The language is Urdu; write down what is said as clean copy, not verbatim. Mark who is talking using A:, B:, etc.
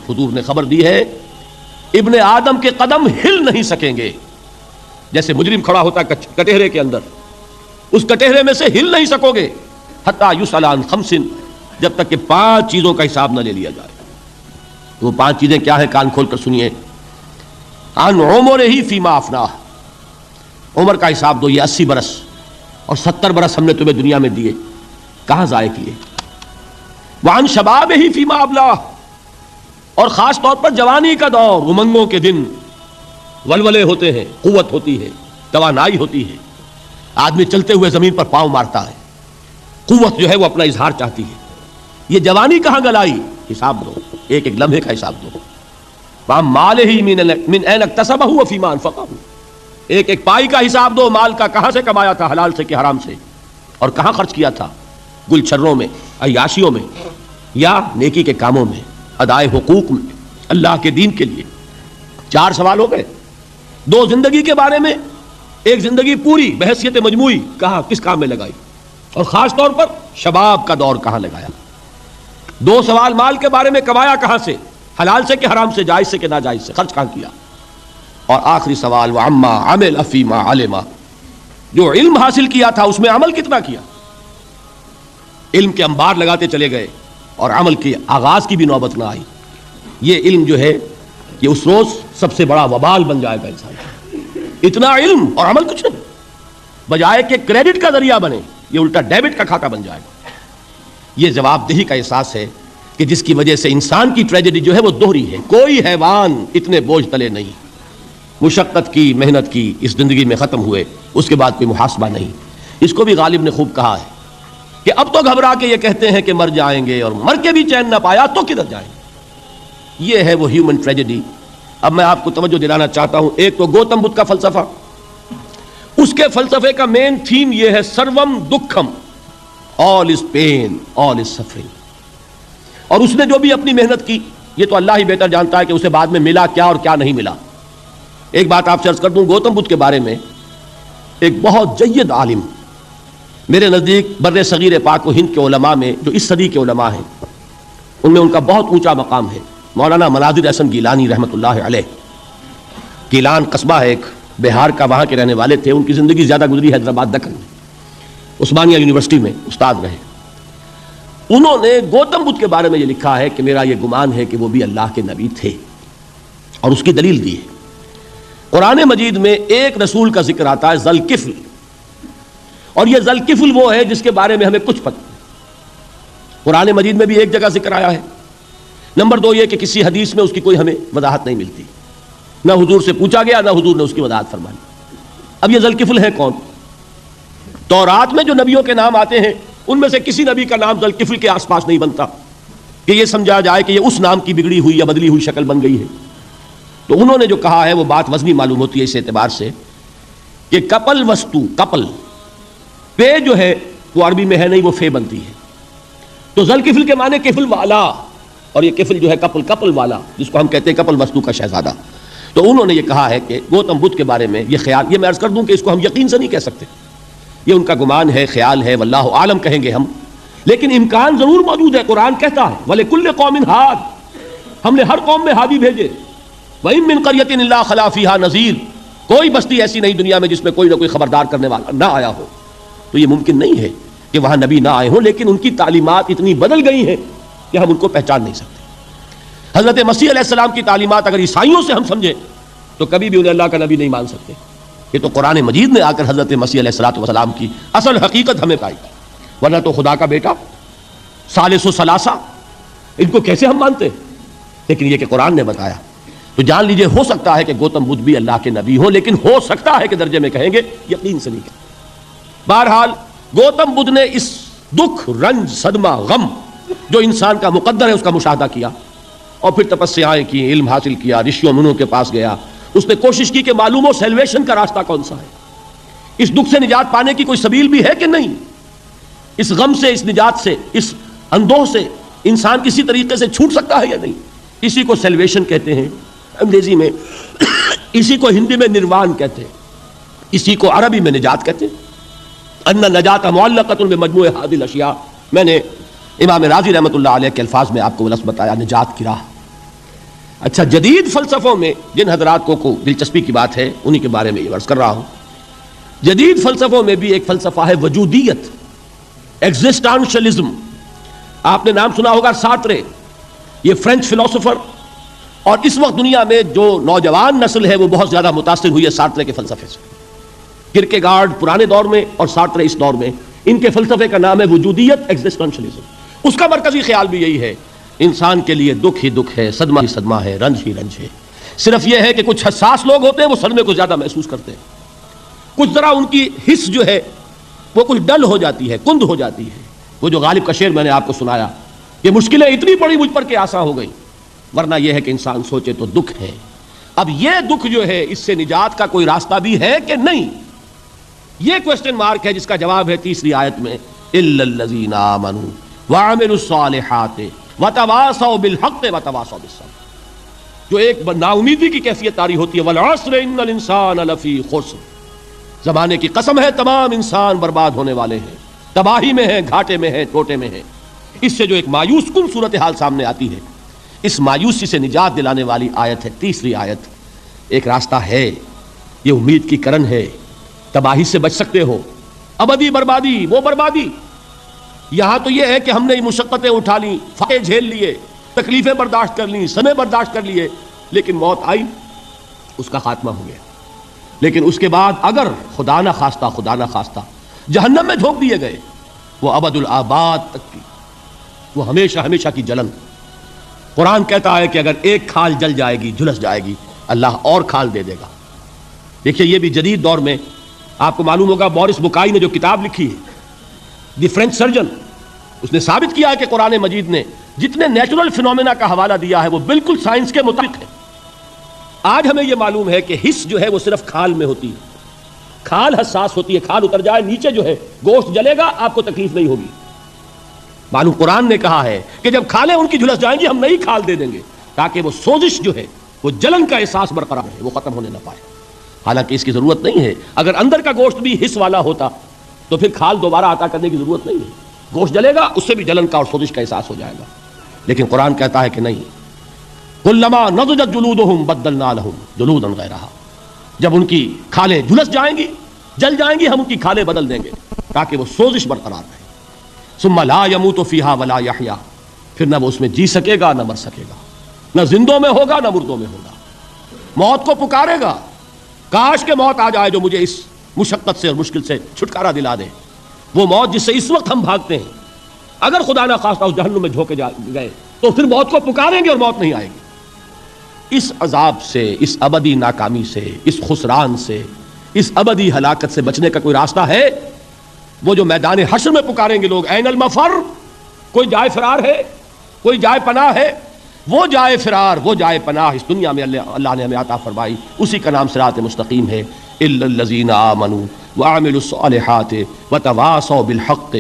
A: حضور نے خبر دی ہے ابن آدم کے قدم ہل نہیں سکیں گے. جیسے مجرم کھڑا ہوتا ہے کٹہرے کے اندر، اس کٹہرے میں سے ہل نہیں سکو گے حتی یسأل عن خمس، جب تک کہ 5 چیزوں کا حساب نہ لے لیا جائے. وہ 5 چیزیں کیا ہیں؟ کان کھول کر سنیے. عن عمرہ فیما افناہ، عمر کا حساب دو. یہ 80 برس اور 70 برس ہم نے تمہیں دنیا میں دیے، کہاں ضائع کیے؟ وعن شبابہ فیما ابلاہ، اور خاص طور پر جوانی کا دور، امنگوں کے دن، ولولے ہوتے ہیں، قوت ہوتی ہے، توانائی ہوتی ہے، آدمی چلتے ہوئے زمین پر پاؤں مارتا ہے، قوت جو ہے وہ اپنا اظہار چاہتی ہے. یہ جوانی کہاں گلائی؟ حساب دو، ایک ایک لمحے کا حساب دو. وعن مالہ من این اکتسبہ وفیما انفقہ، ایک ایک پائی کا حساب دو. مال کا کہاں سے کمایا تھا، حلال سے کہ حرام سے، اور کہاں خرچ کیا تھا، گل چھروں میں، عیاشیوں میں، یا نیکی کے کاموں میں، ادائے حقوق میں، اللہ کے دین کے لیے. 4 سوال ہو گئے. 2 زندگی کے بارے میں، ایک زندگی پوری بحیثیت مجموعی کہاں کس کام میں لگائی، اور خاص طور پر شباب کا دور کہاں لگایا. 2 سوال مال کے بارے میں، کمایا کہاں سے، حلال سے کہ حرام سے، جائز سے کہ ناجائز سے، خرچ کہاں کیا. اور آخری سوال وعما عمل فیما علم، جو علم حاصل کیا تھا اس میں عمل کتنا کیا. علم کے انبار لگاتے چلے گئے اور عمل کے آغاز کی بھی نوبت نہ آئی. یہ علم جو ہے یہ اس روز سب سے بڑا وبال بن جائے گا انسان. اتنا علم اور عمل کچھ نہیں، بجائے کہ کریڈٹ کا ذریعہ بنے یہ الٹا ڈیبٹ کا کھاتا بن جائے گا. یہ جواب دہی کا احساس ہے کہ جس کی وجہ سے انسان کی ٹریجڈی جو ہے وہ دوہری ہے. کوئی حیوان اتنے بوجھ تلے نہیں، مشقت کی، محنت کی، اس زندگی میں ختم ہوئے، اس کے بعد کوئی محاسبہ نہیں. اس کو بھی غالب نے خوب کہا ہے کہ اب تو گھبرا کے یہ کہتے ہیں کہ مر جائیں گے، اور مر کے بھی چین نہ پایا تو کدھر جائیں گے. یہ ہے وہ ہیومن ٹریجڈی. اب میں آپ کو توجہ دلانا چاہتا ہوں. ایک تو گوتم بدھ کا فلسفہ، اس کے فلسفے کا مین تھیم یہ ہے سروم دکھم، آل از پین، آل از سفرنگ. اور اس نے جو بھی اپنی محنت کی، یہ تو اللہ ہی بہتر جانتا ہے کہ اسے بعد میں ملا کیا اور کیا نہیں ملا. ایک بات آپ سے عرض کر دوں گوتم بدھ کے بارے میں. ایک بہت جید عالم میرے نزدیک بر صغیر پاک و ہند کے علماء میں، جو اس صدی کے علماء ہیں، ان میں ان کا بہت اونچا مقام ہے، مولانا مناظر احسن گیلانی رحمۃ اللہ علیہ. گیلان قصبہ ہے ایک بہار کا، وہاں کے رہنے والے تھے. ان کی زندگی زیادہ گزری حیدرآباد دکن میں، عثمانیہ یونیورسٹی میں استاد رہے. انہوں نے گوتم بدھ کے بارے میں یہ لکھا ہے کہ میرا یہ گمان ہے کہ وہ بھی اللہ کے نبی تھے، اور اس کی دلیل دی ہے. قرآن مجید میں ایک رسول کا ذکر آتا ہے، ذوالکفل، اور یہ ذوالکفل وہ ہے جس کے بارے میں ہمیں کچھ پتہ. قرآن مجید میں بھی ایک جگہ ذکر آیا ہے. نمبر 2 یہ کہ کسی حدیث میں اس کی کوئی ہمیں وضاحت نہیں ملتی، نہ حضور سے پوچھا گیا نہ حضور نے اس کی وضاحت فرمائی. اب یہ ذوالکفل ہے کون؟ تورات میں جو نبیوں کے نام آتے ہیں ان میں سے کسی نبی کا نام ذوالکفل کے آس پاس نہیں بنتا کہ یہ سمجھا جائے کہ یہ اس نام کی بگڑی ہوئی یا بدلی ہوئی شکل بن گئی ہے. تو انہوں نے جو کہا ہے وہ بات وزنی معلوم ہوتی ہے اس اعتبار سے کہ کپل وستو، کپل پے جو ہے وہ عربی میں ہے نہیں، وہ فے بنتی ہے. تو ذوالکفل کے معنی کفل والا، اور یہ کفل جو ہے کپل، کپل والا، جس کو ہم کہتے ہیں کپل وستو کا شہزادہ. تو انہوں نے یہ کہا ہے کہ گوتم بدھ کے بارے میں یہ خیال، یہ میں عرض کر دوں کہ اس کو ہم یقین سے نہیں کہہ سکتے، یہ ان کا گمان ہے، خیال ہے، واللہ عالم کہیں گے ہم، لیکن امکان ضرور موجود ہے. قرآن کہتا ہے وَلِكُلِّ قَوْمٍ ہاد، ہم نے ہر قوم میں ہادی بھیجے. وَإِن مِّن قَرْيَةٍ إِلَّا خَلَا فِيهَا نَذِيرٌ، کوئی بستی ایسی نہیں دنیا میں جس میں کوئی نہ کوئی خبردار کرنے والا نہ آیا ہو. تو یہ ممکن نہیں ہے کہ وہاں نبی نہ آئے ہوں، لیکن ان کی تعلیمات اتنی بدل گئی ہیں کہ ہم ان کو پہچان نہیں سکتے. حضرت مسیح علیہ السلام کی تعلیمات اگر عیسائیوں سے ہم سمجھیں تو کبھی بھی انہیں اللہ کا نبی نہیں مان سکتے. یہ تو قرآن مجید نے آ کر حضرت مسیح علیہ السلام کی اصل حقیقت ہمیں پائی، ورنہ تو خدا کا بیٹا، ثالث و ثلاثہ، ان کو کیسے ہم مانتے؟ لیکن یہ کہ قرآن نے بتایا. تو جان لیجئے ہو سکتا ہے کہ گوتم بدھ بھی اللہ کے نبی ہو، لیکن ہو سکتا ہے کہ درجے میں کہیں گے، یقین سے نہیں کہیں. بہرحال گوتم بدھ نے اس دکھ، رنج، صدمہ، غم جو انسان کا مقدر ہے اس کا مشاہدہ کیا، اور پھر تپسیائیں کی، علم حاصل کیا، رشیوں منوں کے پاس گیا. اس نے کوشش کی کہ معلوم ہو سیلویشن کا راستہ کون سا ہے، اس دکھ سے نجات پانے کی کوئی سبیل بھی ہے کہ نہیں، اس غم سے، اس نجات سے، اس اندوہ سے انسان کسی طریقے سے چھوٹ سکتا ہے یا نہیں. اسی کو سیلویشن کہتے ہیں انگریزی میں، اسی کو ہندی میں نروان کہتے ہیں، اسی کو عربی میں نجات کہتے ہیں. ان نجات معلقۃ بمجموع هذه الاشیاء. میں نے امام راضی رحمۃ اللہ علیہ کے الفاظ میں آپ کو لفظ بتایا، نجات کی راہ. اچھا، جدید فلسفوں میں جن حضرات کو دلچسپی کی بات ہے انہی کے بارے میں یہ عرض کر رہا ہوں. جدید فلسفوں میں بھی ایک فلسفہ ہے وجودیت، ایگزسٹانشلزم. آپ نے نام سنا ہوگا سارترے، یہ فرینچ فلسفر، اور اس وقت دنیا میں جو نوجوان نسل ہے وہ بہت زیادہ متاثر ہوئی ہے سارترے کے فلسفے سے. کرکیگارڈ پرانے دور میں اور سارترے اس دور میں، ان کے فلسفے کا نام ہے وجودیت، ایگزسٹانشلزم. اس کا مرکزی خیال بھی یہی ہے، انسان کے لیے دکھ ہی دکھ ہے، صدمہ ہی صدمہ ہے، رنج ہی رنج ہے. صرف یہ ہے کہ کچھ حساس لوگ ہوتے ہیں وہ صدمے کو زیادہ محسوس کرتے ہیں، کچھ ذرا ان کی حس جو ہے وہ کچھ ڈل ہو جاتی ہے، کند ہو جاتی ہے. وہ جو غالب کا شعر میں نے آپ کو سنایا کہ مشکلیں اتنی پڑی مجھ پر کہ آسان ہو گئی، ورنہ یہ ہے کہ انسان سوچے تو دکھ ہے. اب یہ دکھ جو ہے اس سے نجات کا کوئی راستہ بھی ہے کہ نہیں، یہ کوسچن مارک ہے، جس کا جواب ہے تیسری آیت میں الا الذین آمنوا وعملوا الصالحات وتواصوا بالحق وتواصوا بالصبر. جو ایک نا امیدی کی کیفیت طاری ہوتی ہے، والعصر ان الانسان لفی خسر، زمانے کی قسم ہے تمام انسان برباد ہونے والے ہیں، تباہی میں ہیں، گھاٹے میں ہیں، ٹوٹے میں ہیں. اس سے جو ایک مایوس کن صورتحال سامنے آتی ہے، اس مایوسی سے نجات دلانے والی آیت ہے تیسری آیت. ایک راستہ ہے، یہ امید کی کرن ہے، تباہی سے بچ سکتے ہو. ابدی بربادی، وہ بربادی یہاں تو یہ ہے کہ ہم نے مشقتیں اٹھا لیں، فاقے جھیل لیے، تکلیفیں برداشت کر لیں، صدمے برداشت کر لیے، لیکن موت آئی، اس کا خاتمہ ہو گیا. لیکن اس کے بعد اگر خدا نہ خواستہ جہنم میں جھونک دیے گئے، وہ ابد الآباد تک کی، وہ ہمیشہ ہمیشہ کی جلن. قرآن کہتا ہے کہ اگر ایک کھال جل جائے گی، جھلس جائے گی، اللہ اور کھال دے دے گا. دیکھیے یہ بھی جدید دور میں آپ کو معلوم ہوگا، بورس بکائی نے جو کتاب لکھی ہے دی فرینچ سرجن، اس نے ثابت کیا ہے کہ قرآن مجید نے جتنے نیچرل فینومینا کا حوالہ دیا ہے وہ بالکل سائنس کے مطابق ہے. آج ہمیں یہ معلوم ہے کہ حس جو ہے وہ صرف کھال میں ہوتی ہے، کھال حساس ہوتی ہے، کھال اتر جائے نیچے جو ہے گوشت جلے گا، آپ کو تکلیف نہیں ہوگی. معلوم قرآن نے کہا ہے کہ جب کھالیں ان کی جھلس جائیں گی ہم نئی کھال دے دیں گے، تاکہ وہ سوزش جو ہے، وہ جلن کا احساس برقرار ہے، وہ ختم ہونے نہ پائے. حالانکہ اس کی ضرورت نہیں ہے، اگر اندر کا گوشت بھی حس والا ہوتا تو پھر کھال دوبارہ عطا کرنے کی ضرورت نہیں ہے. گوشت جلے گا، اس سے بھی جلن کا اور سوزش کا احساس ہو جائے گا. لیکن قرآن کہتا ہے کہ نہیں، کلما نضجت جلودہم بدلنا لہم جلودا غیرہا، جب ان کی کھالیں جھلس جائیں گی، جل جائیں گی، ہم ان کی کھالیں بدل دیں گے تاکہ وہ سوزش برقرار رہے. ثم لا يموت فیہا ولا یحیا، پھر نہ وہ اس میں جی سکے گا نہ مر سکے گا، نہ زندوں میں ہوگا نہ مردوں میں ہوگا. موت کو پکارے گا، کاش کہ موت آ جائے جو مجھے اس مشقت سے اور مشکل سے چھٹکارا دلا دے. وہ موت جس سے اس وقت ہم بھاگتے ہیں، اگر خدا نہ خواستہ اس جہنم میں جھونکے گئے تو پھر موت کو پکاریں گے اور موت نہیں آئے گی. اس عذاب سے، اس ابدی ناکامی سے، اس خسران سے، اس ابدی ہلاکت سے بچنے کا کوئی راستہ ہے؟ وہ جو میدان حشر میں پکاریں گے لوگ، این المفر، کوئی جائے فرار ہے، کوئی جائے پناہ ہے؟ وہ جائے فرار، وہ جائے پناہ اس دنیا میں اللہ نے ہمیں عطا فرمائی، اسی کا نام صراط مستقیم ہے. الا الذین آمنوا وعملوا الصالحات وتواصوا بالحق